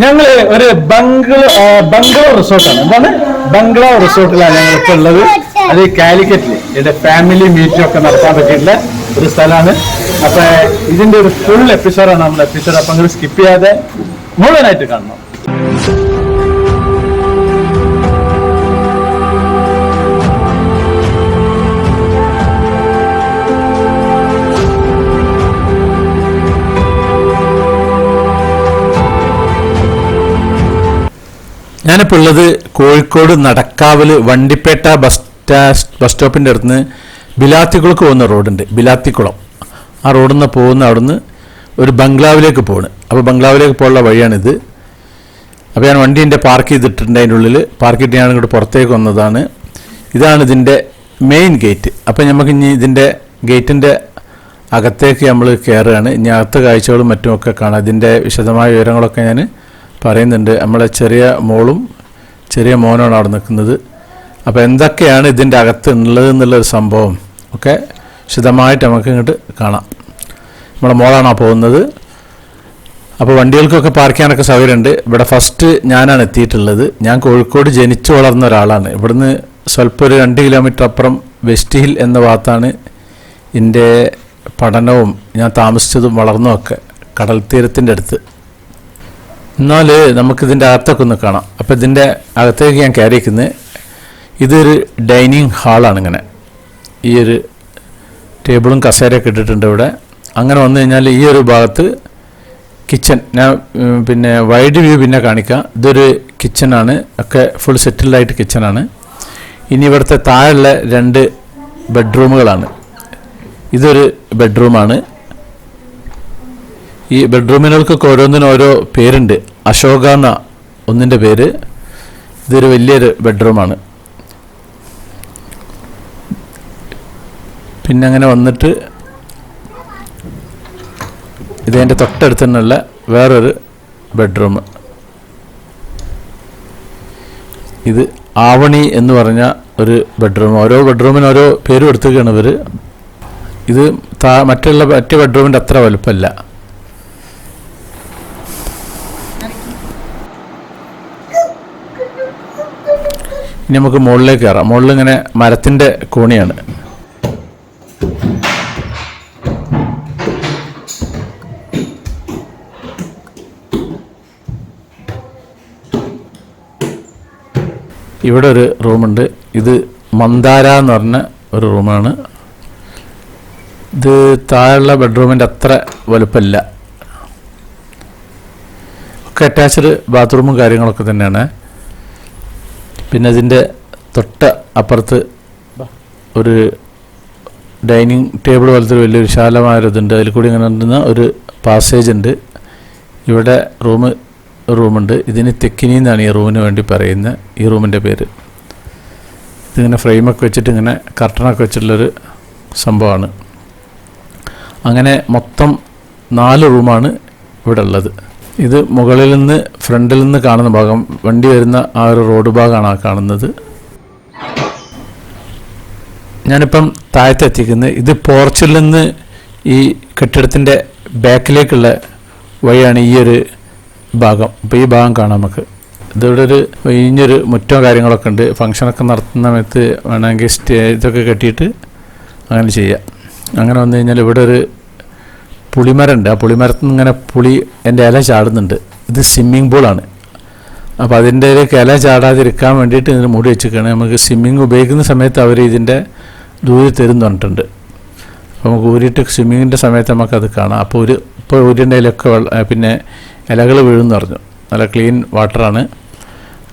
ഞങ്ങള് ഒരു ബംഗ്ലോ റിസോർട്ടാണ്. എന്താണ് ബംഗ്ലോ റിസോർട്ടിലാണ് ഞങ്ങൾക്ക് ഉള്ളത്. അത് കാലിക്കറ്റിൽ ഇവിടെ ഫാമിലി മീറ്റിംഗ് ഒക്കെ നടത്താൻ പറ്റിയിട്ടുള്ള ഒരു സ്ഥലമാണ്. അപ്പൊ ഇതിന്റെ ഒരു ഫുൾ എപ്പിസോഡാണ് നമ്മുടെ എപ്പിസോഡ്. അപ്പൊ നിങ്ങൾ സ്കിപ്പ് ചെയ്യാതെ മുഴുവനായിട്ട് കാണണം. ഞാനിപ്പോൾ ഉള്ളത് കോഴിക്കോട് നടക്കാവിൽ വണ്ടിപ്പേട്ട ബസ് സ്റ്റോപ്പിൻ്റെ അടുത്ത് ബിലാത്തിക്കുളക്ക് പോകുന്ന റോഡുണ്ട്, ബിലാത്തിക്കുളം. ആ റോഡിൽ നിന്ന് പോകുന്ന അവിടുന്ന് ഒരു ബംഗ്ലാവിലേക്ക് പോകണം. അപ്പോൾ ബംഗ്ലാവിലേക്ക് പോകാനുള്ള വഴിയാണിത്. അപ്പോൾ ഞാൻ വണ്ടി എൻ്റെ പാർക്ക് ചെയ്തിട്ടുണ്ട്. അതിൻ്റെ ഉള്ളിൽ പാർക്ക് ചെയ്തിട്ട് ഞാൻ ഇങ്ങോട്ട് പുറത്തേക്ക് വന്നതാണ്. ഇതാണ് ഇതിൻ്റെ മെയിൻ ഗേറ്റ്. അപ്പോൾ നമുക്ക് ഇനി ഇതിൻ്റെ ഗേറ്റിൻ്റെ അകത്തേക്ക് നമ്മൾ കയറുകയാണ്. ഇനി അകത്ത് കാഴ്ചകളും മറ്റുമൊക്കെ കാണാം. ഇതിൻ്റെ വിശദമായ വിവരങ്ങളൊക്കെ ഞാൻ പറയുന്നുണ്ട്. നമ്മളെ ചെറിയ മോളും ചെറിയ മോനാണ് അവിടെ നിൽക്കുന്നത്. അപ്പോൾ എന്തൊക്കെയാണ് ഇതിൻ്റെ അകത്ത് ഉള്ളത് എന്നുള്ളൊരു സംഭവം ഒക്കെ വിശദമായിട്ട് നമുക്ക് ഇങ്ങോട്ട് കാണാം. നമ്മളെ മോളാണ് പോകുന്നത്. അപ്പോൾ വണ്ടികൾക്കൊക്കെ പാർക്ക് ചെയ്യാനൊക്കെ സൗകര്യമുണ്ട്. ഇവിടെ ഫസ്റ്റ് ഞാനാണ് എത്തിയിട്ടുള്ളത്. ഞാൻ കോഴിക്കോട് ജനിച്ചു വളർന്ന ഒരാളാണ്. ഇവിടുന്ന് സ്വല്പം ഒരു 2 കിലോമീറ്റർ അപ്പുറം വെസ്റ്റ് ഹിൽ എന്ന ഭാഗത്താണ് എൻ്റെ പഠനവും ഞാൻ താമസിച്ചതും വളർന്നതുമൊക്കെ, കടൽ തീരത്തിൻ്റെ അടുത്ത്. എന്നാൽ നമുക്കിതിൻ്റെ അകത്തൊക്കെ ഒന്ന് കാണാം. അപ്പോൾ ഇതിൻ്റെ അകത്തേക്ക് ഞാൻ കയറിയിരിക്കുന്നത്, ഇതൊരു ഡൈനിങ് ഹാളാണ്. ഇങ്ങനെ ഈ ഒരു ടേബിളും കസേരയൊക്കെ ഇട്ടിട്ടുണ്ട് ഇവിടെ. അങ്ങനെ വന്നു കഴിഞ്ഞാൽ ഈ ഒരു ഭാഗത്ത് കിച്ചൺ, ഞാൻ പിന്നെ വൈഡ് വ്യൂ പിന്നെ കാണിക്കാം. ഇതൊരു കിച്ചണാണ്, ഒക്കെ ഫുൾ സെറ്റിൽഡായിട്ട് കിച്ചണാണ്. ഇനി ഇവിടുത്തെ താഴെയുള്ള 2 ബെഡ്റൂമുകളാണ്. ഇതൊരു ബെഡ്റൂമാണ്. ഈ ബെഡ്റൂമുകൾക്കൊക്കെ ഓരോന്നിനും ഓരോ പേരുണ്ട്. അശോക എന്ന ഒന്നിൻ്റെ പേര്. ഇതൊരു വലിയൊരു ബെഡ്റൂമാണ്. പിന്നെ അങ്ങനെ വന്നിട്ട് ഇതതിൻ്റെ തൊട്ടടുത്ത് തന്നെയുള്ള വേറൊരു ബെഡ്റൂം. ഇത് ആവണി എന്ന് പറഞ്ഞ ഒരു ബെഡ്റൂം. ഓരോ ബെഡ്റൂമിന് ഓരോ പേര് കൊടുത്തുകയാണ് ഇവർ. ഇത് മറ്റു ബെഡ്റൂമിൻ്റെ അത്ര വലുപ്പമല്ല. ഇനി നമുക്ക് മുകളിലേക്ക് കയറാം. മുകളിൽ ഇങ്ങനെ മരത്തിൻ്റെ കോണിയാണ്. ഇവിടെ ഒരു റൂമുണ്ട്. ഇത് മന്ദാര എന്ന് പറഞ്ഞ ഒരു റൂമാണ്. ഇത് താഴെയുള്ള ബെഡ്റൂമിൻ്റെ അത്ര വലുപ്പമില്ല. ഒക്കെ അറ്റാച്ച്ഡ് ബാത്റൂമും കാര്യങ്ങളൊക്കെ തന്നെയാണ്. പിന്നെ ഇതിൻ്റെ തൊട്ട് അപ്പുറത്ത് ഒരു ഡൈനിങ് ടേബിൾ പോലത്തെ വലിയ വിശാലമായൊരിതുണ്ട്. അതിൽ കൂടി ഇങ്ങനെ ഉണ്ടെന്ന ഒരു പാസേജ് ഉണ്ട്. ഇവിടെ റൂമുണ്ട്. ഇതിന് തെക്കിനി എന്നാണ് ഈ റൂമിന് വേണ്ടി പറയുന്നത്. ഈ റൂമിൻ്റെ പേര്. ഇതിങ്ങനെ ഫ്രെയിമൊക്കെ വെച്ചിട്ട് ഇങ്ങനെ കർട്ടനൊക്കെ വെച്ചിട്ടുള്ളൊരു സംഭവമാണ്. അങ്ങനെ മൊത്തം 4 റൂമാണ് ഇവിടെ ഉള്ളത്. ഇത് മുകളിൽ നിന്ന് ഫ്രണ്ടിൽ നിന്ന് കാണുന്ന ഭാഗം, വണ്ടി വരുന്ന ആ ഒരു റോഡ് ഭാഗമാണ് ആ കാണുന്നത്. ഞാനിപ്പം താഴത്തെത്തിക്കുന്നത്. ഇത് പോർച്ചിൽ നിന്ന് ഈ കെട്ടിടത്തിൻ്റെ ബാക്കിലേക്കുള്ള വഴിയാണ് ഈ ഒരു ഭാഗം. അപ്പോൾ ഈ ഭാഗം കാണാം നമുക്ക്. ഇതിവിടെ ഒരു ഇനിയൊരു മുറ്റോ കാര്യങ്ങളൊക്കെ ഉണ്ട്. ഫംഗ്ഷനൊക്കെ നടത്തുന്ന സമയത്ത് വേണമെങ്കിൽ ഇതൊക്കെ കെട്ടിയിട്ട് അങ്ങനെ ചെയ്യാം. അങ്ങനെ വന്നു കഴിഞ്ഞാൽ ഇവിടെ ഒരു പുളിമരമുണ്ട്. ആ പുളിമരത്തിൽ നിന്ന് ഇങ്ങനെ എൻ്റെ ഇല ചാടുന്നുണ്ട്. ഇത് സ്വിമ്മിംഗ് പൂളാണ്. അപ്പോൾ അതിൻ്റെ ഇല ചാടാതിരിക്കാൻ വേണ്ടിയിട്ട് ഇതിന് മൂടി വെച്ചിരിക്കുകയാണ്. നമുക്ക് സ്വിമ്മിങ് ഉപയോഗിക്കുന്ന സമയത്ത് അവർ ഇതിൻ്റെ ദൂരെ തരും പറഞ്ഞിട്ടുണ്ട്. അപ്പോൾ നമുക്ക് ഊരിയിട്ട് സ്വിമ്മിങ്ങിൻ്റെ സമയത്ത് നമുക്കത് കാണാം. അപ്പോൾ ഇപ്പോൾ ഊരിൻ്റെ ഇലയൊക്കെ പിന്നെ ഇലകൾ വീഴുമെന്ന് പറഞ്ഞു. നല്ല ക്ലീൻ വാട്ടറാണ്.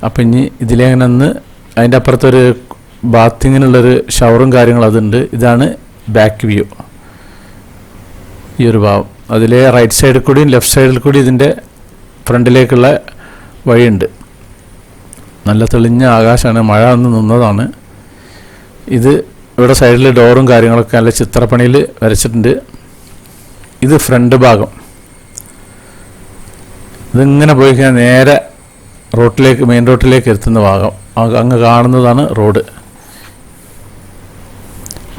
അപ്പം ഇനി ഇതിലെങ്ങനെ ഒന്ന് അതിൻ്റെ അപ്പുറത്തൊരു ബാത്തിങ്ങിനുള്ളൊരു ഷവറും കാര്യങ്ങളും അതുണ്ട്. ഇതാണ് ബാക്ക് വ്യൂ. ഈ ഒരു ഭാഗം അതിലെ റൈറ്റ് സൈഡിൽ കൂടിയും ലെഫ്റ്റ് സൈഡിൽ കൂടി ഇതിൻ്റെ ഫ്രണ്ടിലേക്കുള്ള വഴിയുണ്ട്. നല്ല തെളിഞ്ഞ ആകാശമാണ്. മഴ ഒന്ന് നിന്നതാണ്. ഇത് ഇവിടെ സൈഡിൽ ഡോറും കാര്യങ്ങളൊക്കെ നല്ല ചിത്രപ്പണിയിൽ വരച്ചിട്ടുണ്ട്. ഇത് ഫ്രണ്ട് ഭാഗം. ഇതിങ്ങനെ പോയി കഴിഞ്ഞാൽ നേരെ മെയിൻ റോട്ടിലേക്ക് എത്തുന്ന ഭാഗം. അങ്ങ് കാണുന്നതാണ് റോഡ്.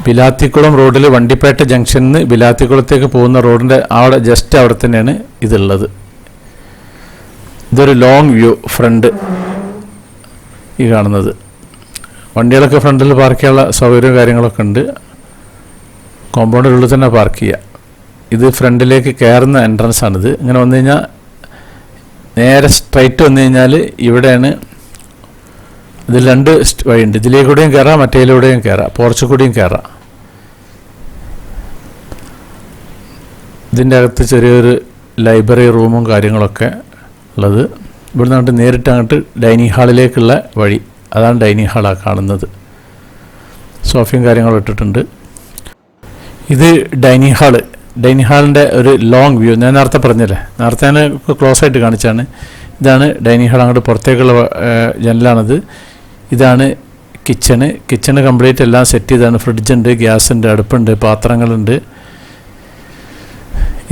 ബിലാത്തിക്കുളം റോഡിൽ വണ്ടിപ്പേട്ട ജംഗ്ഷനിൽ നിന്ന് ബിലാത്തിക്കുളത്തേക്ക് പോകുന്ന റോഡിൻ്റെ അവിടെ ജസ്റ്റ് അവിടെ തന്നെയാണ് ഇതുള്ളത്. ഇതൊരു ലോങ് വ്യൂ ഫ്രണ്ട് ഈ കാണുന്നത്. വണ്ടികളൊക്കെ ഫ്രണ്ടിൽ പാർക്ക് ചെയ്യാനുള്ള സൗകര്യവും കാര്യങ്ങളൊക്കെ ഉണ്ട്. കോമ്പൗണ്ടിനുള്ളിൽ തന്നെ പാർക്ക് ചെയ്യുക. ഇത് ഫ്രണ്ടിലേക്ക് കയറുന്ന എൻട്രൻസ് ആണിത്. ഇങ്ങനെ വന്നു കഴിഞ്ഞാൽ നേരെ സ്ട്രൈറ്റ് വന്നു കഴിഞ്ഞാൽ ഇവിടെയാണ്. ഇതിൽ 2 വഴിയുണ്ട്. ഇതിലേക്കൂടെയും കയറാം, മറ്റേതിലൂടെയും കയറാം, പോർച്ചിൽ കൂടിയും കയറാം. ഇതിൻ്റെ അകത്ത് ചെറിയൊരു ലൈബ്രറി റൂമും കാര്യങ്ങളൊക്കെ ഉള്ളത്. ഇവിടെ നിന്ന് നേരിട്ട് അങ്ങോട്ട് ഡൈനിങ് ഹാളിലേക്കുള്ള വഴി. അതാണ് ഡൈനിങ് ഹാളാണ് കാണുന്നത്. സോഫയും കാര്യങ്ങളും ഇട്ടിട്ടുണ്ട്. ഇത് ഡൈനിങ് ഹാള്. ഡൈനിങ് ഹാളിൻ്റെ ഒരു ലോങ് വ്യൂ ഞാൻ നേരത്തെ പറഞ്ഞില്ലേ, നേരത്തെ ഞാൻ ക്ലോസ് ആയിട്ട് കാണിച്ചാണ്. ഇതാണ് ഡൈനിങ് ഹാൾ. അങ്ങോട്ട് പുറത്തേക്കുള്ള ജനലാണിത്. ഇതാണ് കിച്ചണ് കംപ്ലീറ്റ് എല്ലാം സെറ്റ് ചെയ്താണ്. ഫ്രിഡ്ജുണ്ട്, ഗ്യാസ് ഉണ്ട്, അടുപ്പുണ്ട്, പാത്രങ്ങളുണ്ട്.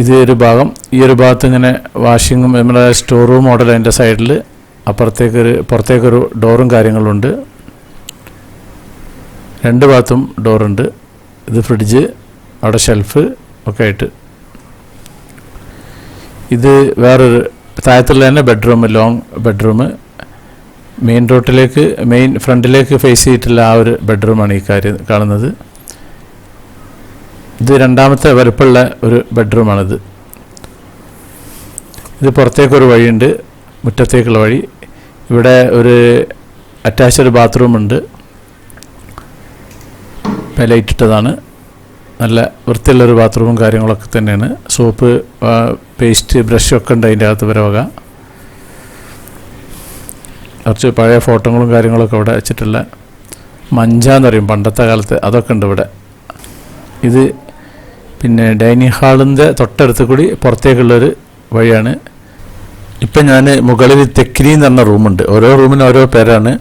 ഇത് ഒരു ഭാഗം. ഈ ഒരു ഭാഗത്ത് ഇങ്ങനെ വാഷിങ്ങും നമ്മുടെ സ്റ്റോർ റൂം മോഡൽ അതിൻ്റെ സൈഡിൽ. പുറത്തേക്കൊരു ഡോറും കാര്യങ്ങളുണ്ട്. 2 ഭാഗത്തും ഡോറുണ്ട്. ഇത് ഫ്രിഡ്ജ്, അവിടെ ഷെൽഫ് ഒക്കെ ആയിട്ട്. ഇത് വേറൊരു താഴത്തുള്ള തന്നെ ബെഡ്റൂം, ലോങ് ബെഡ്റൂം. മെയിൻ ഫ്രണ്ടിലേക്ക് ഫേസ് ചെയ്തിട്ടുള്ള ആ ഒരു ബെഡ്റൂമാണ് ഈ കാര്യം കാണുന്നത്. ഇത് 2ാമത്തെ വലുപ്പമുള്ള ഒരു ബെഡ്റൂമാണിത്. ഇത് പുറത്തേക്കൊരു വഴിയുണ്ട്, മുറ്റത്തേക്കുള്ള വഴി. ഇവിടെ ഒരു അറ്റാച്ച്ഡ് ബാത്റൂമുണ്ട്. ലൈറ്റ് ഇട്ടതാണ്. നല്ല വൃത്തിയുള്ളൊരു ബാത്റൂമും കാര്യങ്ങളൊക്കെ തന്നെയാണ്. സോപ്പ്, പേസ്റ്റ്, ബ്രഷൊക്കെ ഉണ്ട് അതിൻ്റെ അകത്ത് വരവക. കുറച്ച് പഴയ ഫോട്ടോകളും കാര്യങ്ങളൊക്കെ ഇവിടെ വെച്ചിട്ടുള്ള മഞ്ചാന്ന് പറയും പണ്ടത്തെ കാലത്ത്, അതൊക്കെ ഉണ്ട് ഇവിടെ. ഇത് പിന്നെ ഡൈനിങ് ഹാളിൻ്റെ തൊട്ടടുത്ത് കൂടി പുറത്തേക്കുള്ളൊരു വഴിയാണ്. ഇപ്പം ഞാൻ മുകളിൽ തെക്കിനി എന്ന് പറഞ്ഞ റൂമുണ്ട്. ഓരോ റൂമിനും ഓരോ പേരാണ്.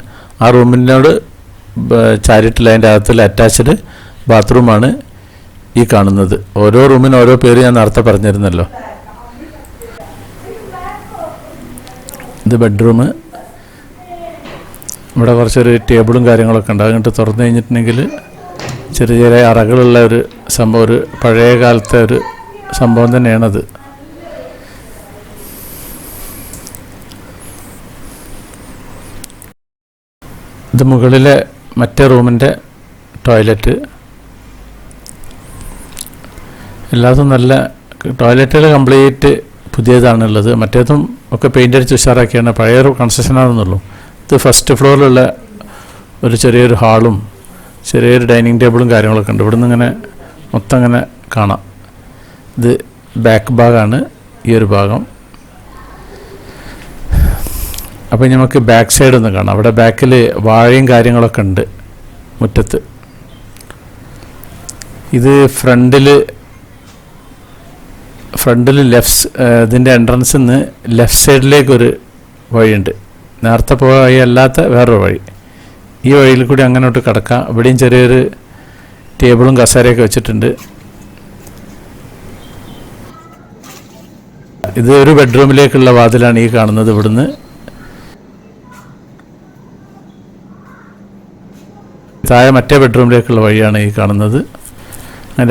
ആ റൂമിനോട് ചാരിറ്റില്ല അതിൻ്റെ അകത്തുള്ള അറ്റാച്ച്ഡ് ബാത്റൂമാണ് ഈ കാണുന്നത്. ഓരോ റൂമിനും ഓരോ പേര് ഞാൻ നേരത്തെ പറഞ്ഞിരുന്നല്ലോ. ഇത് ബെഡ്റൂം. ഇവിടെ കുറച്ചൊരു ടേബിളും കാര്യങ്ങളൊക്കെ ഉണ്ട്. അങ്ങോട്ട് തുറന്നു കഴിഞ്ഞിട്ടുണ്ടെങ്കിൽ ചെറിയ ചെറിയ അറകളുള്ള ഒരു സംഭവം, ഒരു പഴയ കാലത്തെ ഒരു സംഭവം തന്നെയാണത്. ഇത് മുകളിലെ മറ്റേ റൂമിൻ്റെ ടോയ്ലറ്റ്. എല്ലാതും നല്ല ടോയ്ലറ്റുകൾ കംപ്ലീറ്റ് പുതിയതാണുള്ളത്. മറ്റേതും ഒക്കെ പെയിൻ്റ് അടിച്ച് ഉഷാറാക്കിയാണ്. പഴയ കൺസ്ട്രക്ഷനാണെന്നുള്ളൂ. ഇത് ഫസ്റ്റ് ഫ്ലോറിലുള്ള ഒരു ചെറിയൊരു ഹാളും ചെറിയൊരു ഡൈനിങ് ടേബിളും കാര്യങ്ങളൊക്കെ ഉണ്ട്. ഇവിടെ നിന്ന് ഇങ്ങനെ മൊത്തം ഇങ്ങനെ കാണാം. ഇത് ബാക്ക് ഭാഗമാണ് ഈ ഒരു ഭാഗം. അപ്പോൾ നമുക്ക് ബാക്ക് സൈഡ് ഒന്ന് കാണാം. അവിടെ ബാക്കിൽ വാഴയും കാര്യങ്ങളൊക്കെ ഉണ്ട് മുറ്റത്ത്. ഇത് ഫ്രണ്ടിൽ ഇതിൻ്റെ എൻട്രൻസിൽ നിന്ന് ലെഫ്റ്റ് സൈഡിലേക്കൊരു വഴിയുണ്ട്. നേരത്തെ പോയ വഴി അല്ലാത്ത വേറൊരു വഴി. ഈ വഴിയിൽ കൂടി അങ്ങോട്ട് കിടക്കാം. ഇവിടെയും ചെറിയൊരു ടേബിളും കസേരയൊക്കെ വെച്ചിട്ടുണ്ട്. ഇത് ഒരു ബെഡ്റൂമിലേക്കുള്ള വാതിലാണ് ഈ കാണുന്നത്. ഇവിടുന്ന് താഴെ മറ്റേ ബെഡ്റൂമിലേക്കുള്ള വഴിയാണ് ഈ കാണുന്നത്.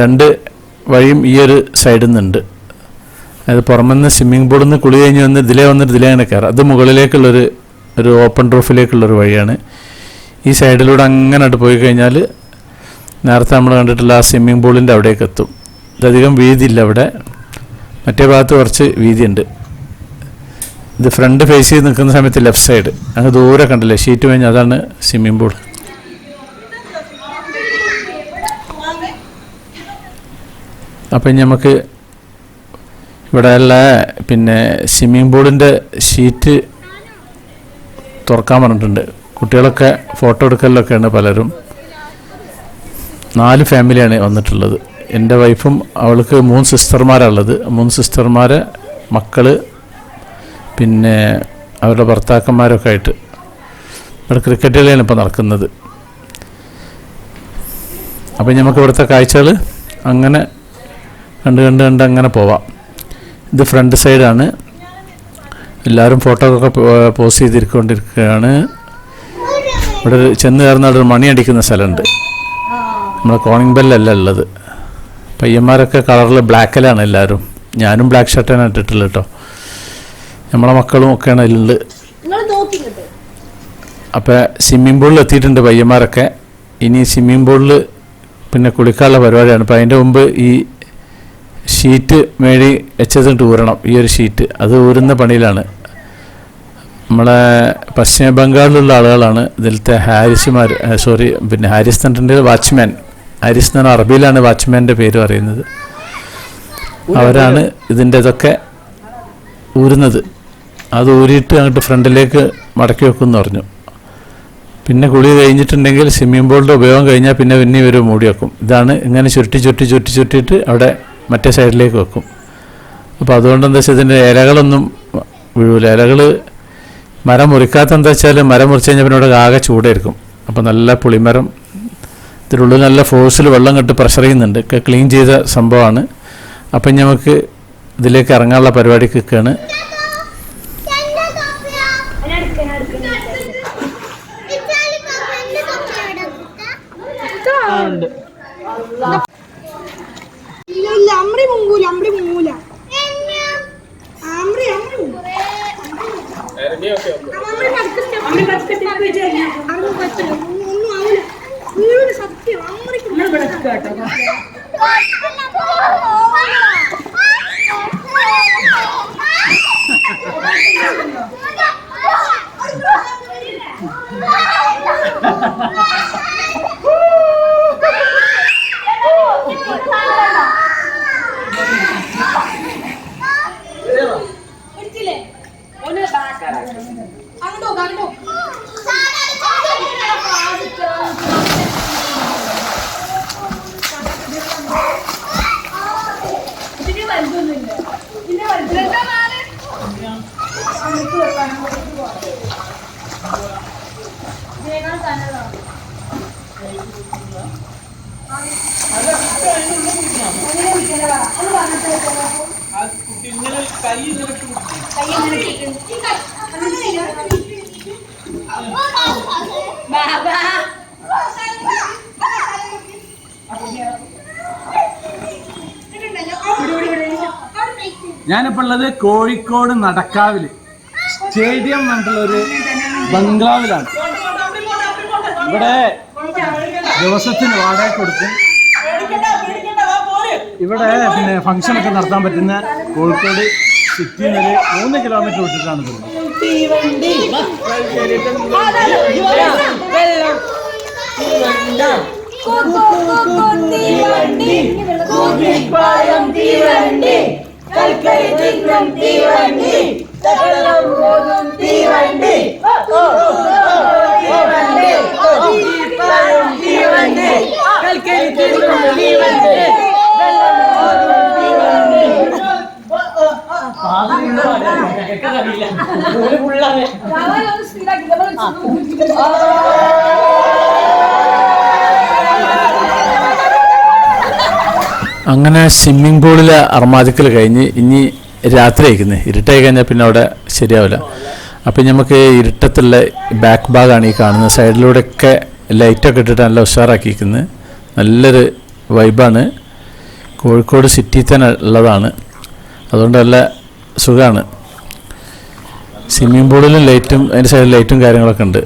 2 വഴിയും ഈ ഒരു സൈഡിൽ നിന്നുണ്ട്. അതായത് പുറമെന്ന് സ്വിമ്മിംഗ് പൂളിൽ നിന്ന് കുളി കഴിഞ്ഞ് വന്ന് ഇതിലേ അങ്ങനെ കയറാം. അത് മുകളിലേക്കുള്ളൊരു ഓപ്പൺ റൂഫിലേക്കുള്ളൊരു വഴിയാണ്. ഈ സൈഡിലൂടെ അങ്ങനെ പോയി കഴിഞ്ഞാൽ നേരത്തെ നമ്മൾ കണ്ടിട്ടുള്ള ആ സ്വിമ്മിംഗ് പൂളിൻ്റെ അവിടേക്ക് എത്തും. ഇതധികം വീതിയില്ല ഇവിടെ. മറ്റേ ഭാഗത്ത് കുറച്ച് വീതിയുണ്ട്. ഇത് ഫ്രണ്ട് ഫേസ് ചെയ്ത് നിൽക്കുന്ന സമയത്ത് ലെഫ്റ്റ് സൈഡ് അങ്ങ് ദൂരെ കണ്ടില്ലേ ഷീറ്റ് കഴിഞ്ഞ്, അതാണ് സ്വിമ്മിംഗ് പൂൾ. അപ്പം നമുക്ക് ഇവിടെയുള്ള പിന്നെ സ്വിമ്മിംഗ് പൂളിൻ്റെ ഷീറ്റ് തുറക്കാൻ പറഞ്ഞിട്ടുണ്ട്. കുട്ടികളൊക്കെ ഫോട്ടോ എടുക്കലൊക്കെയാണ് പലരും. 4 ഫാമിലിയാണ് വന്നിട്ടുള്ളത്. എൻ്റെ വൈഫും അവൾക്ക് 3 സിസ്റ്റർമാരാണുള്ളത്. 3 സിസ്റ്റർമാരെ മക്കൾ പിന്നെ അവരുടെ ഭർത്താക്കന്മാരൊക്കെ ആയിട്ട് ഇവിടെ ക്രിക്കറ്റ് കളിയാണ് ഇപ്പോൾ നടക്കുന്നത്. അപ്പം നമുക്ക് ഇവിടുത്തെ കാഴ്ചകൾ അങ്ങനെ കണ്ട് അങ്ങനെ പോവാം. ഇത് ഫ്രണ്ട് സൈഡാണ്. എല്ലാവരും ഫോട്ടോ ഒക്കെ പോസ്റ്റ് ചെയ്തിരിക്കൊണ്ടിരിക്കുകയാണ്. ഇവിടെ ചെന്ന് കയറുന്ന ഒരു മണി അടിക്കുന്ന സ്ഥലമുണ്ട്. നമ്മുടെ കോണിംഗ് ബെല്ലല്ല ഉള്ളത്. പയ്യന്മാരൊക്കെ കളറിൽ ബ്ലാക്കിലാണ് എല്ലാവരും. ഞാനും ബ്ലാക്ക് ഷർട്ടാണ് ഇട്ടിട്ടുള്ളത് കേട്ടോ. നമ്മളെ മക്കളും ഒക്കെയാണ് അതിലുള്ളത്. അപ്പോൾ സ്വിമ്മിംഗ് പൂളിൽ എത്തിയിട്ടുണ്ട് പയ്യന്മാരൊക്കെ. ഇനി സ്വിമ്മിംഗ് പൂളിൽ പിന്നെ കുളിക്കാനുള്ള പരിപാടിയാണ്. അപ്പോൾ അതിൻ്റെ മുമ്പ് ഈ ഷീറ്റ് മേടി വെച്ചതിട്ട് ഊരണം. ഈ ഒരു ഷീറ്റ് അത് ഊരുന്ന പണിയിലാണ്. നമ്മളെ പശ്ചിമ ബംഗാളിലുള്ള ആളുകളാണ് ഇതിലത്തെ ഹാരിസുമാർ. പിന്നെ ഹാരിസ് തൻ്റെ വാച്ച്മാൻ. ഹാരിസ് എന്ന് പറഞ്ഞാൽ അറബിയിലാണ് വാച്ച്മാൻ്റെ പേര് പറയുന്നത്. അവരാണ് ഇതിൻ്റെ ഇതൊക്കെ ഊരുന്നത്. അത് ഊരിയിട്ട് അങ്ങോട്ട് ഫ്രണ്ടിലേക്ക് മടക്കി വെക്കുമെന്ന് പറഞ്ഞു. പിന്നെ കുളി കഴിഞ്ഞിട്ടുണ്ടെങ്കിൽ സ്വിമ്മിംഗ് പൂളിൻ്റെ ഉപയോഗം കഴിഞ്ഞാൽ പിന്നെ ഒരു മൂടി വെക്കും. ഇതാണ് ഇങ്ങനെ ചുരുട്ടിയിട്ട് അവിടെ മറ്റേ സൈഡിലേക്ക് വെക്കും. അപ്പോൾ അതുകൊണ്ട് എന്താ വെച്ചാൽ ഇതിൻ്റെ ഇലകളൊന്നും വീഴൂല. ഇലകൾ മരം മുറിക്കാത്ത എന്താ വെച്ചാൽ മരം മുറിച്ച് കഴിഞ്ഞാൽ പിന്നെ ഇവിടെ ആകെ ചൂടായിരിക്കും. അപ്പോൾ നല്ല പുളിമരം ഇതിനുള്ളിൽ നല്ല ഫോഴ്സിൽ വെള്ളം കെട്ട് പ്രഷർ ചെയ്യുന്നുണ്ട്. ക്ലീൻ ചെയ്ത സംഭവമാണ്. അപ്പം നമുക്ക് ഇതിലേക്ക് ഇറങ്ങാനുള്ള പരിപാടിക്ക് നിൽക്കുകയാണ്. ഞാനിപ്പോൾ ഉള്ളത് കോഴിക്കോട് നടക്കാവില് സ്റ്റേഡിയം പറഞ്ഞിട്ടുള്ളൊരു ബംഗ്ലാവിലാണ്. ഇവിടെ ദിവസത്തിന് വാടക കൊടുക്കും. ഇവിടെ പിന്നെ ഫംഗ്ഷനൊക്കെ നടത്താൻ പറ്റുന്ന കോഴിക്കോട് സിറ്റിയിൽ നിന്ന് 3 കിലോമീറ്റർ വിട്ടിട്ടാണ് അങ്ങനെ സ്വിമ്മിംഗ് പൂളിലെ അർമാദിക്കൽ കഴിഞ്ഞ് ഇനി രാത്രി അയക്കുന്നത്. ഇരുട്ടായി കഴിഞ്ഞാൽ പിന്നെ അവിടെ ശരിയാവില്ല. അപ്പം നമുക്ക് ഇരുട്ടത്തുള്ള ബാക്ക് ഭാഗമാണ് ഈ കാണുന്നത്. സൈഡിലൂടെയൊക്കെ ലൈറ്റൊക്കെ ഇട്ടിട്ട് നല്ല ഉഷാറാക്കിയിരിക്കുന്നത്. നല്ലൊരു വൈബാണ്. കോഴിക്കോട് സിറ്റിയിൽ തന്നെ ഉള്ളതാണ്. അതുകൊണ്ട് നല്ല സുഖമാണ്. സ്വിമ്മിംഗ് പൂളിലും ലൈറ്റും അതിൻ്റെ സൈഡിൽ ലൈറ്റും കാര്യങ്ങളൊക്കെ ഉണ്ട്.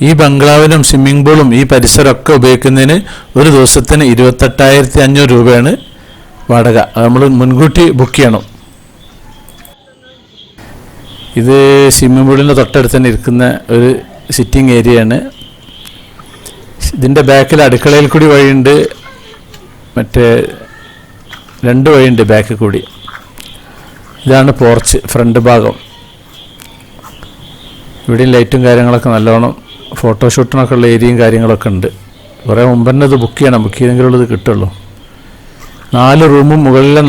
ഈ ബംഗ്ലാവിലും സ്വിമ്മിംഗ് പൂളും ഈ പരിസരമൊക്കെ ഉപയോഗിക്കുന്നതിന് ഒരു ദിവസത്തിന് 28,500 രൂപയാണ് വാടക. നമ്മൾ മുൻകൂട്ടി ബുക്ക് ചെയ്യണം. ഇത് സ്വിമ്മിംഗ് പൂളിൻ്റെ തൊട്ടടുത്ത് തന്നെ ഇരിക്കുന്ന ഒരു സിറ്റിംഗ് ഏരിയയാണ്. ഇതിൻ്റെ ബാക്കിൽ അടുക്കളയിൽ കൂടി വഴിയുണ്ട്, മറ്റേ 2 വഴിയുണ്ട് ബാക്കിൽ കൂടി. ഇതാണ് പോർച്ച്, ഫ്രണ്ട് ഭാഗം. ഇവിടെയും ലൈറ്റും കാര്യങ്ങളൊക്കെ നല്ലോണം ഫോട്ടോഷൂട്ടിനൊക്കെ ഉള്ള ഏരിയയും കാര്യങ്ങളൊക്കെ ഉണ്ട്. കുറേ മുമ്പ് തന്നെ ഇത് ബുക്ക് ചെയ്യണം. ബുക്ക് ചെയ്തെങ്കിലുള്ളത് ഇത് കിട്ടുള്ളൂ. 4 റൂമും മുകളിലെ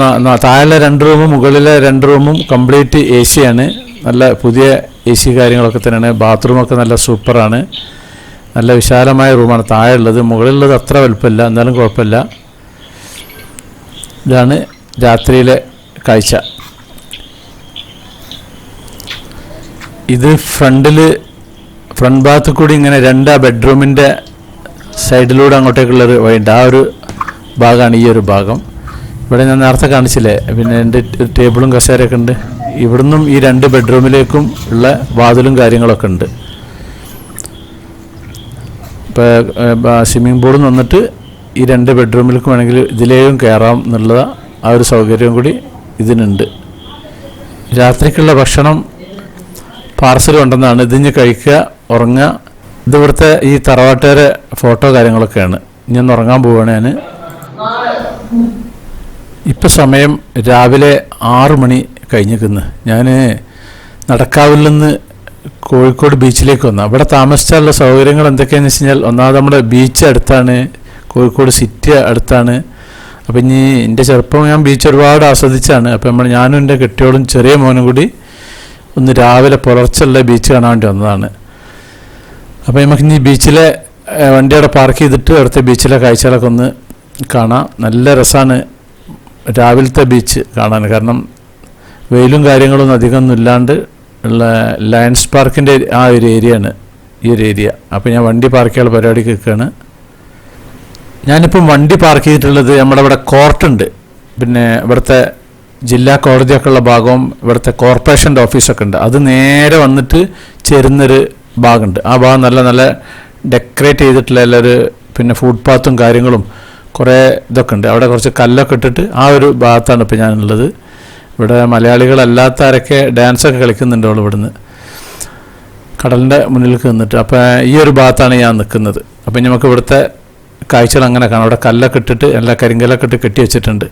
താഴെ 2 റൂമും മുകളിലെ 2 റൂമും കംപ്ലീറ്റ് എ സിയാണ്. നല്ല പുതിയ എ സി കാര്യങ്ങളൊക്കെ തന്നെയാണ്. ബാത്റൂമൊക്കെ നല്ല സൂപ്പറാണ്. നല്ല വിശാലമായ റൂമാണ് താഴെ ഉള്ളത്. മുകളിലുള്ളത് അത്ര വലുപ്പമില്ല, എന്നാലും കുഴപ്പമില്ല. ഇതാണ് രാത്രിയിലെ കാഴ്ച. ഇത് ഫ്രണ്ട് ഭാഗത്ത് കൂടി ഇങ്ങനെ 2 ബെഡ്റൂമിൻ്റെ സൈഡിലൂടെ അങ്ങോട്ടേക്കുള്ളൊരു വഴിയുണ്ട്. ആ ഒരു ഭാഗമാണ് ഈ ഒരു ഭാഗം. ഇവിടെ ഞാൻ നേരത്തെ കാണിച്ചില്ലേ, പിന്നെ എൻ്റെ ടേബിളും കസേരയൊക്കെ ഉണ്ട്. ഇവിടുന്നും ഈ 2 ബെഡ്റൂമിലേക്കും ഉള്ള വാതിലും കാര്യങ്ങളൊക്കെ ഉണ്ട്. ഇപ്പോൾ സ്വിമ്മിംഗ് പൂളിൽ വന്നിട്ട് ഈ 2 ബെഡ്റൂമിലേക്കും വേണമെങ്കിൽ ഇതിലേക്കും കയറാം എന്നുള്ള ആ ഒരു സൗകര്യം കൂടി ഇതിനുണ്ട്. രാത്രിക്കുള്ള ഭക്ഷണം പാർസൽ കൊണ്ടുവന്നാണ്. ഇതിഞ്ഞ് കഴിക്കുക, ഉറങ്ങുക. ഇതിവിടുത്തെ ഈ തറവാട്ടുകാരെ ഫോട്ടോ കാര്യങ്ങളൊക്കെയാണ്. ഇനി ഒന്ന് ഉറങ്ങാൻ പോവുകയാണ് ഞാൻ. ഇപ്പം സമയം രാവിലെ 6 മണി കഴിഞ്ഞിരിക്കുന്നു. ഞാൻ നടക്കാവിൽ നിന്ന് കോഴിക്കോട് ബീച്ചിലേക്ക് വന്നു. അവിടെ താമസിച്ചാലുള്ള സൗകര്യങ്ങൾ എന്തൊക്കെയാണെന്ന് വെച്ച് കഴിഞ്ഞാൽ, ഒന്നാമത് നമ്മുടെ ബീച്ച് അടുത്താണ്, കോഴിക്കോട് സിറ്റി അടുത്താണ്. അപ്പം ഇനി എൻ്റെ ചെറുപ്പം ഞാൻ ബീച്ച് ഒരുപാട് ആസ്വദിച്ചാണ്. അപ്പം ഞാനും എൻ്റെ കെട്ടിയോളും ചെറിയ മോനും കൂടി ഒന്ന് രാവിലെ പുലർച്ചെയുള്ള ബീച്ച് കാണാൻ വേണ്ടി വന്നതാണ്. അപ്പോൾ നമുക്ക് ഇനി ബീച്ചിലെ വണ്ടി അവിടെ പാർക്ക് ചെയ്തിട്ട് അവിടുത്തെ ബീച്ചിലെ കാഴ്ചകളൊക്കെ ഒന്ന് കാണാം. നല്ല രസമാണ് രാവിലത്തെ ബീച്ച് കാണാൻ. കാരണം വെയിലും കാര്യങ്ങളൊന്നും അധികമൊന്നും ഇല്ലാണ്ട് ഉള്ള ലയൺസ് പാർക്കിൻ്റെ ആ ഒരു ഏരിയയാണ് ഈ ഒരു ഏരിയ. അപ്പോൾ ഞാൻ വണ്ടി പാർക്ക് ചെയ്യാനുള്ള പരിപാടിക്ക് നിൽക്കുകയാണ്. ഞാനിപ്പം വണ്ടി പാർക്ക് ചെയ്തിട്ടുള്ളത് നമ്മുടെ ഇവിടെ കോർട്ടുണ്ട്, പിന്നെ ഇവിടുത്തെ ജില്ലാ കോടതിയൊക്കെ ഉള്ള ഭാഗവും ഇവിടുത്തെ കോർപ്പറേഷൻ്റെ ഓഫീസൊക്കെ ഉണ്ട്. അത് നേരെ വന്നിട്ട് ചേരുന്നൊരു ഭാഗമുണ്ട്. ആ ഭാഗം നല്ല നല്ല ഡെക്കറേറ്റ് ചെയ്തിട്ടുള്ള എല്ലാവരും പിന്നെ ഫുട്പാത്തും കാര്യങ്ങളും കുറേ ഇതൊക്കെ ഉണ്ട്. അവിടെ കുറച്ച് കല്ലൊക്കെ ഇട്ടിട്ട് ആ ഒരു ഭാഗത്താണ് ഇപ്പോൾ ഞാനുള്ളത്. ഇവിടെ മലയാളികളല്ലാത്തവരൊക്കെ ഡാൻസൊക്കെ കളിക്കുന്നുണ്ട് അവിടെ ഇവിടുന്ന് കടലിൻ്റെ മുന്നിലേക്ക് നിന്നിട്ട്. അപ്പോൾ ഈ ഒരു ഭാഗത്താണ് ഞാൻ നിൽക്കുന്നത്. അപ്പം നമുക്ക് ഇവിടുത്തെ കാഴ്ചകൾ അങ്ങനെ കാണാം. അവിടെ കല്ലൊക്കെ ഇട്ടിട്ട് എല്ലാ കരിങ്കല്ലൊക്കെ ഇട്ട് കെട്ടി വെച്ചിട്ടുണ്ട്.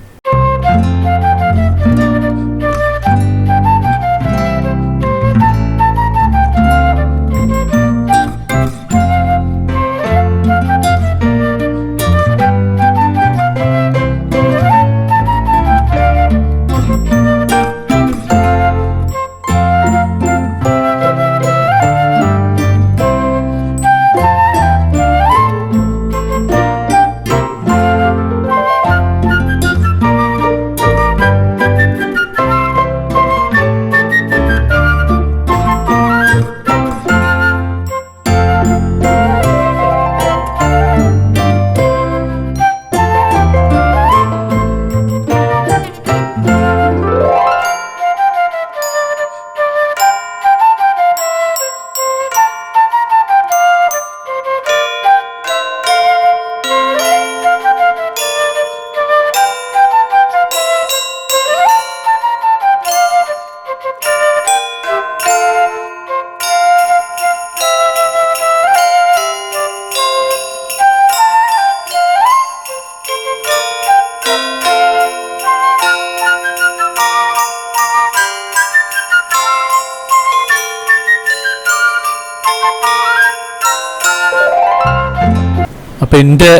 അപ്പം എൻ്റെ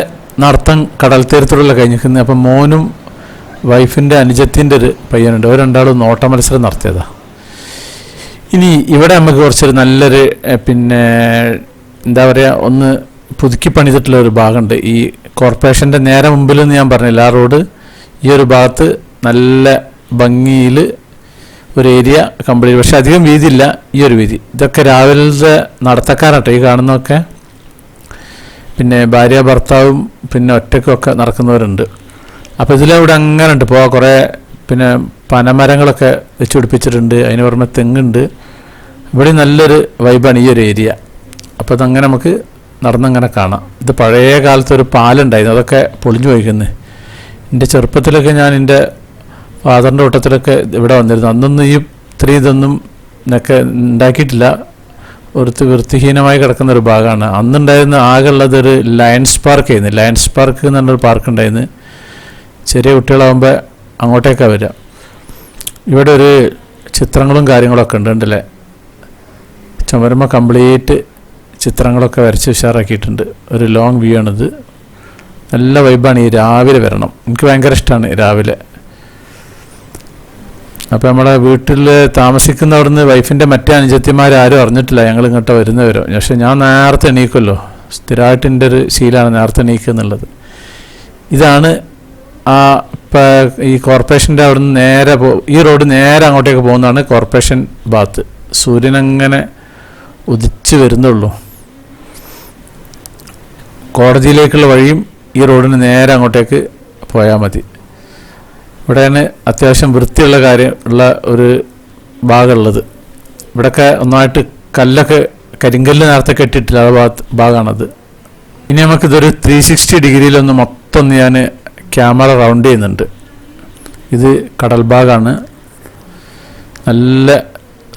നടത്തം കടൽ തീരത്തോടുള്ള കഴിഞ്ഞിരിക്കുന്നത്. അപ്പം മോനും വൈഫിൻ്റെ അനുജത്തിൻ്റെ ഒരു പയ്യനുണ്ട്. അവർ രണ്ടാളും നോട്ട മത്സരം നടത്തിയതാണ്. ഇനി ഇവിടെ നമുക്ക് കുറച്ചൊരു നല്ലൊരു പിന്നെ എന്താ പറയുക, ഒന്ന് പുതുക്കി പണിതിട്ടുള്ള ഒരു ഭാഗമുണ്ട്. ഈ കോർപ്പറേഷൻ്റെ നേരെ മുമ്പിൽ നിന്ന് ഞാൻ പറഞ്ഞില്ല, ആ റോഡ് ഈ ഒരു ഭാഗത്ത് നല്ല ഭംഗിയിൽ ഒരു ഏരിയ കംപ്ലീറ്റ്. പക്ഷെ അധികം വീതിയില്ല, ഈ ഒരു വീതി. ഇതൊക്കെ രാവിലത്തെ നടത്തക്കാരാട്ടോ ഈ കാണുന്നതൊക്കെ. പിന്നെ ഭാര്യ ഭർത്താവും പിന്നെ ഒറ്റയ്ക്കൊക്കെ നടക്കുന്നവരുണ്ട്. അപ്പോൾ ഇതിലവിടെ അങ്ങനെ ഉണ്ട് പോകാൻ. കുറേ പിന്നെ പനമരങ്ങളൊക്കെ വെച്ച് പിടിപ്പിച്ചിട്ടുണ്ട്. അതിന് പുറമെ തെങ്ങുണ്ട്. ഇവിടെ നല്ലൊരു വൈബാണ് ഈ ഒരു ഏരിയ. അപ്പോൾ അതങ്ങനെ നമുക്ക് നടന്നങ്ങനെ കാണാം. ഇത് പഴയ കാലത്തൊരു പാലുണ്ടായിരുന്നു, അതൊക്കെ പൊളിഞ്ഞു പോയിക്കുന്നത്. എൻ്റെ ചെറുപ്പത്തിലൊക്കെ ഞാൻ എൻ്റെ ഫാദറിൻ്റെ കൂട്ടത്തിലൊക്കെ ഇവിടെ വന്നിരുന്നു. അന്നൊന്നും ഈ ഇത്രയും ഇതൊന്നും ഒക്കെ ഉണ്ടാക്കിയിട്ടില്ല. വൃത്തിഹീനമായി കിടക്കുന്ന ഒരു ഭാഗമാണ്. അന്നുണ്ടായിരുന്ന ആകെ ഉള്ളതൊരു ലയൺസ് പാർക്ക് ആയിരുന്നു. ലയൺസ് പാർക്ക് എന്ന് പറഞ്ഞൊരു പാർക്ക് ഉണ്ടായിരുന്നു. ചെറിയ കുട്ടികളാകുമ്പോൾ അങ്ങോട്ടേക്കാണ് വരിക. ഇവിടെ ഒരു ചിത്രങ്ങളും കാര്യങ്ങളൊക്കെ ഉണ്ടല്ലേ, ചുമരുമ കംപ്ലീറ്റ് ചിത്രങ്ങളൊക്കെ വരച്ച് ഉഷാറാക്കിയിട്ടുണ്ട്. ഒരു ലോങ് വ്യൂ ആണിത്. നല്ല വൈബാണ്. ഈ രാവിലെ വരണം, എനിക്ക് ഭയങ്കര ഇഷ്ടമാണ് രാവിലെ. അപ്പോൾ നമ്മളെ വീട്ടിൽ താമസിക്കുന്ന അവിടുന്ന് വൈഫിൻ്റെ മറ്റേ അനുജത്തിമാരും അറിഞ്ഞിട്ടില്ല ഞങ്ങൾ ഇങ്ങോട്ട് വരുന്നവരോ. പക്ഷെ ഞാൻ നേരത്തെ എണീക്കുമല്ലോ, സ്ഥിരമായിട്ട് എൻ്റെ ഒരു ശീലമാണ് നേരത്തെ എണീക്കുക എന്നുള്ളത്. ഇതാണ് ആ ഇപ്പം ഈ കോർപ്പറേഷൻ്റെ അവിടുന്ന് നേരെ ഈ റോഡ് നേരെ അങ്ങോട്ടേക്ക് പോകുന്നതാണ് കോർപ്പറേഷൻ ഭാഗത്ത്. സൂര്യനങ്ങനെ ഉദിച്ച് വരുന്നുള്ളൂ. കോടതിയിലേക്കുള്ള വഴിയും ഈ റോഡിന് നേരെ അങ്ങോട്ടേക്ക് പോയാൽ മതി. ഇവിടെയാണ് അത്യാവശ്യം വൃത്തിയുള്ള ഒരു ഭാഗമുള്ളത്. ഇവിടെയൊക്കെ ഒന്നായിട്ട് കല്ലൊക്കെ കരിങ്കല്ല് നേരത്തെ കെട്ടിയിട്ടില്ല ആ ഭാഗമാണത്. ഇനി നമുക്കിതൊരു 360 ഡിഗ്രിയിലൊന്ന് മൊത്തം ഒന്ന് ഞാൻ ക്യാമറ റൗണ്ട് ചെയ്യുന്നുണ്ട്. ഇത് കടൽ ഭാഗമാണ്, നല്ല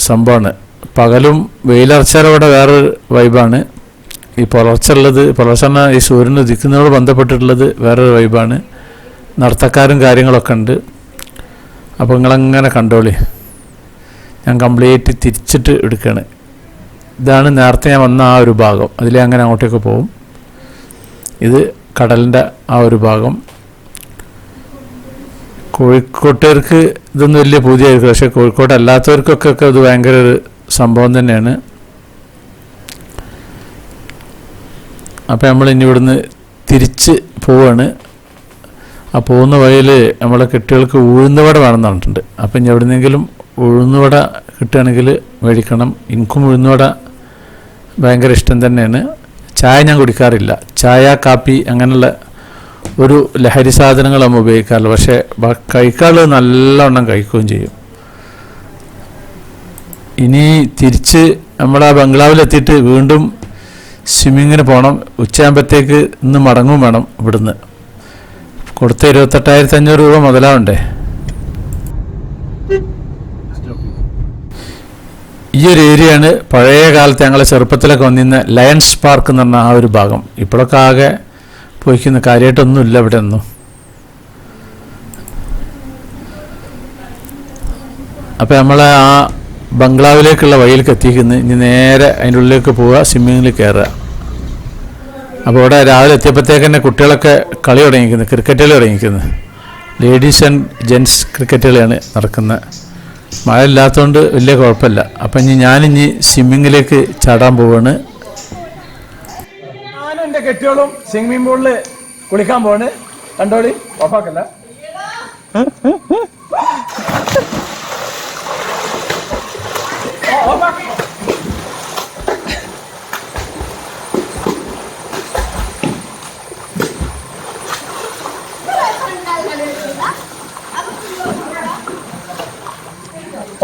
സംഭവമാണ്. പകലും വെയിലറച്ചാൽ ഇവിടെ വേറൊരു വൈബാണ്. ഈ പുലർച്ചെ ഈ സൂര്യൻ ഉദിക്കുന്നതോട് ബന്ധപ്പെട്ടിട്ടുള്ളത് വേറൊരു വൈബാണ്. നടത്തക്കാരും കാര്യങ്ങളൊക്കെ ഉണ്ട്. അപ്പോൾ നിങ്ങളങ്ങനെ കണ്ടോളി. ഞാൻ കംപ്ലീറ്റ് തിരിച്ചിട്ട് എടുക്കുകയാണ്. ഇതാണ് നേരത്തെ ഞാൻ വന്ന ആ ഒരു ഭാഗം. അതിലെ അങ്ങനെ അങ്ങോട്ടേക്ക് പോകും. ഇത് കടലിൻ്റെ ആ ഒരു ഭാഗം. കോഴിക്കോട്ടുകാർക്ക് ഇതൊന്നും വലിയ പുതിയായിരിക്കും, പക്ഷേ കോഴിക്കോട് അല്ലാത്തവർക്കൊക്കെ ഇത് ഭയങ്കര ഒരു സംഭവം തന്നെയാണ്. അപ്പോൾ നമ്മൾ ഇനി ഇവിടുന്ന് തിരിച്ച് പോവാണ്. ആ പോകുന്ന വഴിയിൽ നമ്മളെ കുട്ടികൾക്ക് ഉഴുന്നുവട വേണമെന്ന് പറഞ്ഞിട്ടുണ്ട്. അപ്പം ഇനി എവിടുന്നെങ്കിലും ഉഴുന്നുവട കിട്ടുകയാണെങ്കിൽ മേടിക്കണം. എനിക്കും ഉഴുന്നുവട ഭയങ്കര ഇഷ്ടം തന്നെയാണ്. ചായ ഞാൻ കുടിക്കാറില്ല. ചായ കാപ്പി അങ്ങനെയുള്ള ഒരു ലഹരി സാധനങ്ങൾ നമ്മൾ ഉപയോഗിക്കാറില്ല. പക്ഷേ കഴിക്കാറുള്ളത് നല്ലവണ്ണം കഴിക്കുകയും ചെയ്യും. ഇനി തിരിച്ച് നമ്മളാ ബംഗ്ലാവിലെത്തിയിട്ട് വീണ്ടും സ്വിമ്മിങ്ങിന് പോകണം. ഉച്ചയാകുമ്പോഴത്തേക്ക് ഇന്ന് മടങ്ങും വേണം. ഇവിടുന്ന് കൊടുത്ത 28,500 രൂപ മുതലാവണ്ടേ. ഈ ഒരു ഏരിയയാണ് പഴയ കാലത്ത് ഞങ്ങളെ ചെറുപ്പത്തിലൊക്കെ വന്നിരുന്ന ലയൺസ് പാർക്ക് എന്ന് പറഞ്ഞ ആ ഒരു ഭാഗം. ഇപ്പോഴൊക്കെ ആകെ പോയിക്കുന്ന കാര്യമായിട്ടൊന്നുമില്ല ഇവിടെ ഒന്നും. അപ്പോൾ നമ്മളെ ആ ബംഗ്ലാവിലേക്കുള്ള വഴിയിലേക്ക് എത്തിക്കുന്നത്. ഇനി നേരെ അതിൻ്റെ ഉള്ളിലേക്ക് പോവുക, സ്വിമ്മിങ്ങിൽ കയറുക. അപ്പോൾ ഇവിടെ രാവിലെ എത്തിയപ്പോഴത്തേക്ക് തന്നെ കുട്ടികളൊക്കെ കളി തുടങ്ങിയിരിക്കുന്നത്, ക്രിക്കറ്റ് കളി തുടങ്ങിയിരിക്കുന്നത്. ലേഡീസ് ആൻഡ് ജെൻറ്റ്സ് ക്രിക്കറ്റ് കളിയാണ് നടക്കുന്നത്. മഴ ഇല്ലാത്തതുകൊണ്ട് വലിയ കുഴപ്പമില്ല. അപ്പം ഞാനിനി സ്വിമ്മിങ്ങിലേക്ക് ചാടാൻ പോവാണ്. ഞാനും എൻ്റെ കെട്ടിയോളും സ്വിമ്മിംഗ് പൂളിൽ കുളിക്കാൻ പോവാണ്. കണ്ടോളി, ഓഫാക്കല്ല.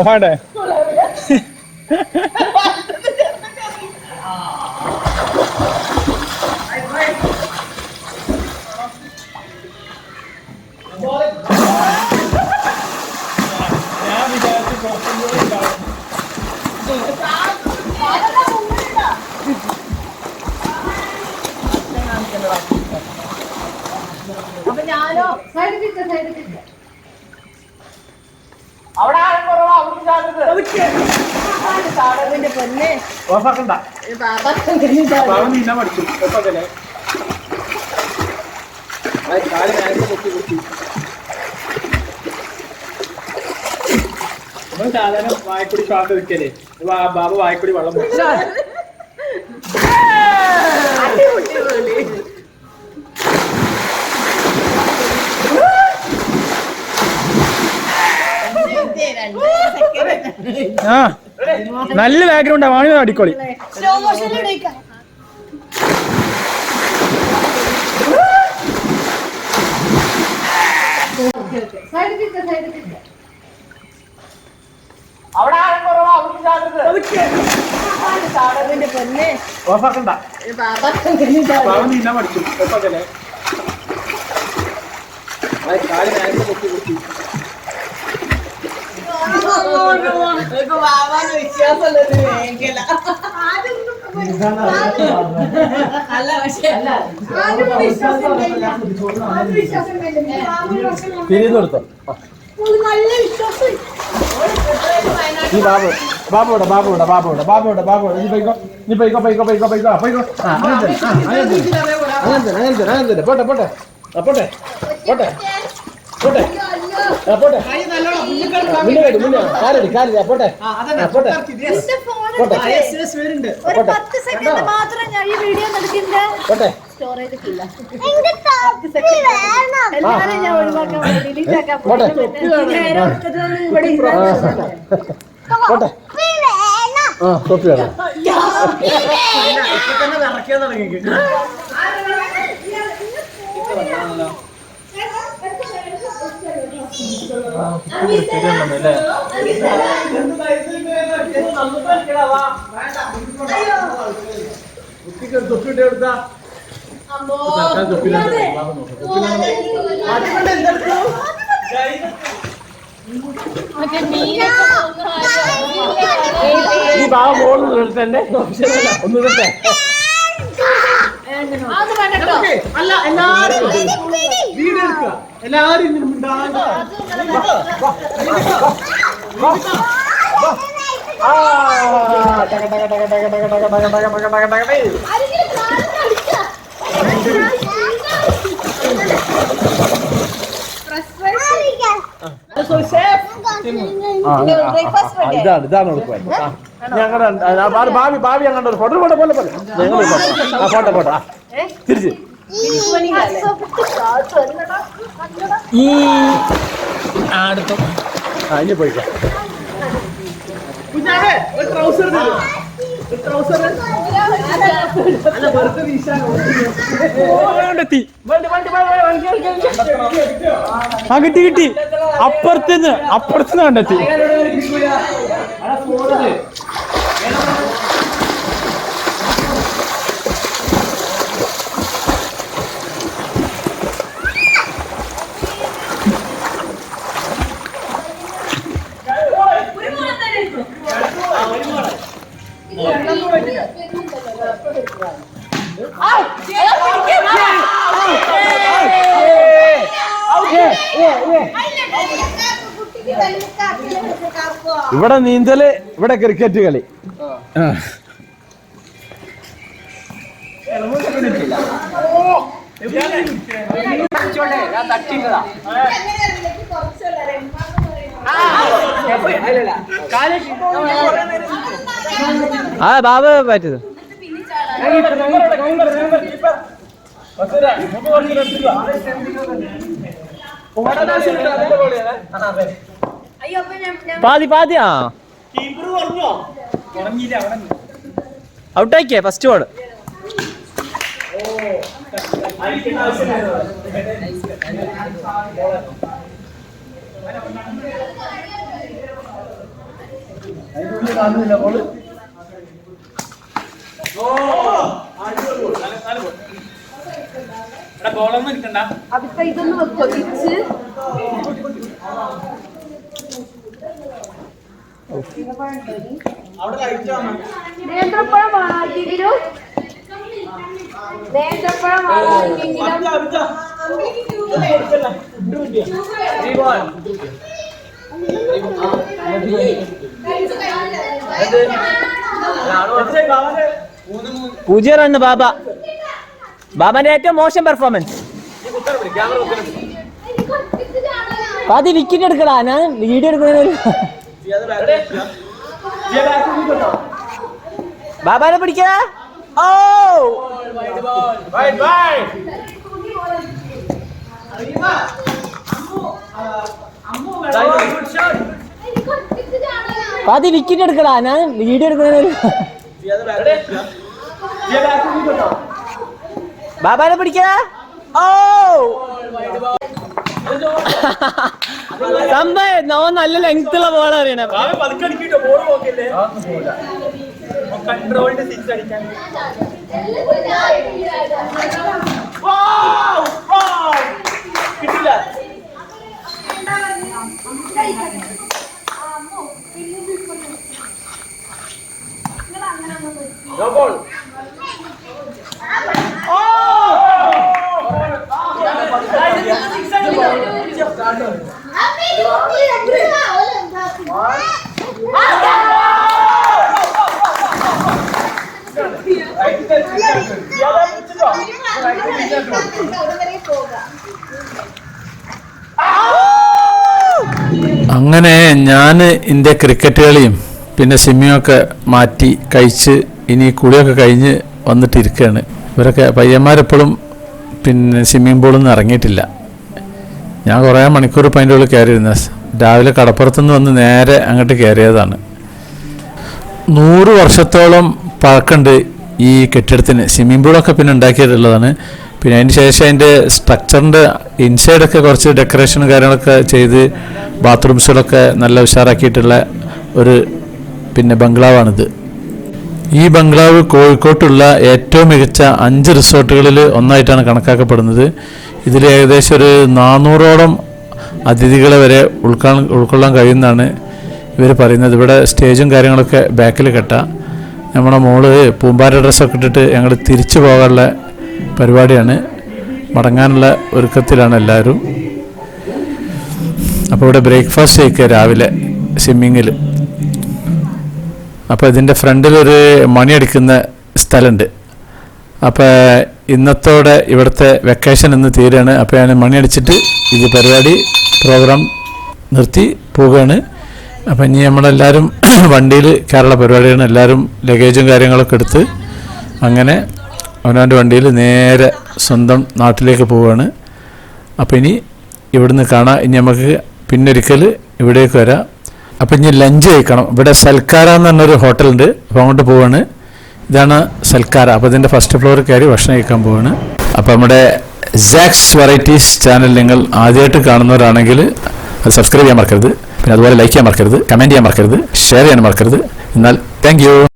ഓഫാണ്ടേ? അപ്പൊ ഞാനോ സൈഡ് അവിടെ ആരും കുറവാ, അവിടുന്ന് പൊന്നെ ഓഫാക്കണ്ട. പഠിച്ചു ഓഫാക്കല്ലേ? കാല് നേരത്തെ പൊട്ടി പൊട്ടി. നമ്മൾ സാധാരണ വായക്കുടി ശ്വാസം വെക്കല്ലേ, ബാബ വായക്കുടി വെള്ളം പൊട്ടി. ആ നല്ല ബാക്ക്ഗ്രൗണ്ടാ, വാണി അടിക്കോളി. അവിടെ ആരും കുറവാ, അവിടുന്ന് പൊന്നെ ഓഫാക്കണ്ട. നീന്താൻ പഠിച്ചു ഓഫാക്കല്ലേ? കാല് നേരത്തെ പൊട്ടി പൊട്ടി. തിരിഞ്ഞെടുത്തോ ഈ ബാബുടെ നീ പൈക്കോ അങ്ങനെ പോട്ടെ പോട്ടെ പോട്ടെ പോട്ടെ പോട്ടെ പോട്ടെ കാലടി പോട്ടെ പോട്ടെ. ഒരു 10 സെക്കൻഡ് മാത്രം ഞാൻ ഈ വീഡിയോ നടക്കില്ല. സ്റ്റോറേജ് ഇല്ല. എല്ലാരും ഞാൻ ഒഴിവാക്കാൻ വേണ്ടി ഡിലീറ്റ് ആക്കാൻ പോട്ടെ. കോപ്പി വേണം. ശരിയാണല്ലേ? ഈ ഭാഗം തന്നെ ഒന്ന് ഇടട്ടെ. അല്ല എല്ലാരും വീഡിയോ എടുക്കുക. എല്ലാരും ഇങ്ങനെ മിണ്ടാണ്ട് ഇതാണ് ഞങ്ങളുടെ ഭാവി ഞങ്ങളുടെ ഫോട്ടോ പോലെ പോലെ പോലെ ഫോട്ടോ ഫോട്ടോ തിരിച്ച് ഈ അടുത്ത ഇനി പോയിക്കോ. ആ കിട്ടി കിട്ടി അപ്പുറത്തുനിന്ന് കണ്ടെത്തി. ഇവിടെ നീന്തല്, ഇവിടെ ക്രിക്കറ്റ് കളി. ആ ബാബ പറ്റത് പാതി പാതി. ആ ഔട്ടാക്കിയേ ഫസ്റ്റ് ബോൾ. അതിപ്പോ ഇതൊന്ന് വെക്കോ തിരിച്ച്. നേന്ത്രപ്പഴം വാങ്ങിയെങ്കിലും പൂജ്യം റണ്ണ് ബാബ. ബാബാന്റെ ഏറ്റവും മോശം പെർഫോമൻസ്. പാതി വിക്കറ്റ് എടുക്കടാ. ഞാൻ വീഡിയോ എടുക്കുന്നതിന് ബാബാനെ പിടിക്കാ. ഓ പാതി വിക്കറ്റ് എടുക്കടാ. ഞാൻ വീഡിയോ എടുക്കുന്നതിന് ബാബാനെ പിടിക്കാ. ഓ സംഭവം നോ നല്ല ലെങ്ത്തുള്ള ബോൾ അറിയണേ. അങ്ങനെ ഞാൻ എൻ്റെ ക്രിക്കറ്റ് കളിയും പിന്നെ സ്വിമ്മിങ്ങൊക്കെ മാറ്റി കഴിച്ച് ഇനി കുളിയൊക്കെ കഴിഞ്ഞ് വന്നിട്ടിരിക്കുകയാണ്. ഇവരൊക്കെ പയ്യന്മാരെപ്പോഴും പിന്നെ സ്വിമ്മിംഗ് പൂളിൽ നിന്ന് ഇറങ്ങിയിട്ടില്ല. ഞാൻ കുറേ മണിക്കൂർ ഇപ്പോൾ അതിൻ്റെ ഉള്ളിൽ കയറിയിരുന്ന രാവിലെ കടപ്പുറത്തുനിന്ന് വന്ന് നേരെ അങ്ങോട്ട് കയറിയതാണ്. 100 വർഷത്തോളം പഴക്കമുണ്ട് ഈ കെട്ടിടത്തിന്. സ്വിമ്മിംഗ് പൂളൊക്കെ പിന്നെ ഉണ്ടാക്കിയിട്ടുള്ളതാണ്. പിന്നെ അതിന് ശേഷം അതിൻ്റെ സ്ട്രക്ചറിൻ്റെ ഇൻസൈഡൊക്കെ കുറച്ച് ഡെക്കറേഷനും കാര്യങ്ങളൊക്കെ ചെയ്ത് ബാത്റൂംസുകളൊക്കെ നല്ല ഉഷാറാക്കിയിട്ടുള്ള ഒരു പിന്നെ ബംഗ്ലാവാണിത്. ഈ ബംഗ്ലാവ് കോഴിക്കോട്ടുള്ള ഏറ്റവും മികച്ച 5 റിസോർട്ടുകളിൽ ഒന്നായിട്ടാണ് കണക്കാക്കപ്പെടുന്നത്. ഇതിൽ ഏകദേശം ഒരു 400ഓളം അതിഥികളെ വരെ ഉൾക്കൊള്ളാൻ കഴിയുന്നതാണ് ഇവർ പറയുന്നത്. ഇവിടെ സ്റ്റേജും കാര്യങ്ങളൊക്കെ ബാക്കിൽ കെട്ടാം. നമ്മുടെ മോള് പൂമ്പാറ്റ ഡ്രസ്സൊക്കെ ഇട്ടിട്ട് ഞങ്ങൾ തിരിച്ചു പോകാനുള്ള പരിപാടിയാണ്. മടങ്ങാനുള്ള ഒരുക്കത്തിലാണ് എല്ലാവരും. അപ്പോൾ ഇവിടെ ബ്രേക്ക്ഫാസ്റ്റ് കഴിക്കുക രാവിലെ സ്വിമ്മിങ്ങിൽ. അപ്പോൾ ഇതിൻ്റെ ഫ്രണ്ടിലൊരു മണിയടിക്കുന്ന സ്ഥലമുണ്ട്. അപ്പോൾ ഇന്നത്തോടെ ഇവിടുത്തെ വെക്കേഷൻ ഇന്ന് തീരുകയാണ്. അപ്പോൾ ഞാൻ മണിയടിച്ചിട്ട് ഇത് പ്രോഗ്രാം നിർത്തി പോവുകയാണ്. അപ്പം ഇനി നമ്മളെല്ലാവരും വണ്ടിയിൽ കയറുള്ള പരിപാടിയാണ്. എല്ലാവരും ലഗേജും കാര്യങ്ങളൊക്കെ എടുത്ത് അങ്ങനെ അവനവൻ്റെ വണ്ടിയിൽ നേരെ സ്വന്തം നാട്ടിലേക്ക് പോവുകയാണ്. അപ്പോൾ ഇനി ഇവിടുന്ന് കാണാം. ഇനി നമുക്ക് പിന്നൊരിക്കൽ ഇവിടേക്ക് വരാം. അപ്പം ഇനി ലഞ്ച് കഴിക്കണം. ഇവിടെ സൽക്കാര എന്ന് പറഞ്ഞൊരു ഹോട്ടലുണ്ട്. അപ്പോൾ അങ്ങോട്ട് പോവാണ്. ഇതാണ് സൽക്കാര. അപ്പോൾ ഇതിൻ്റെ ഫസ്റ്റ് ഫ്ലോർ കയറി ഭക്ഷണം കഴിക്കാൻ പോവാണ്. അപ്പോൾ നമ്മുടെ സാക്സ് വെറൈറ്റീസ് ചാനൽ നിങ്ങൾ ആദ്യമായിട്ട് കാണുന്നവരാണെങ്കിൽ അത് സബ്സ്ക്രൈബ് ചെയ്യാൻ മറക്കരുത്. പിന്നെ അതുപോലെ ലൈക്ക് ചെയ്യാൻ മറക്കരുത്, കമൻറ്റ് ചെയ്യാൻ മറക്കരുത്, ഷെയർ ചെയ്യാൻ മറക്കരുത്. എന്നാൽ താങ്ക് യു.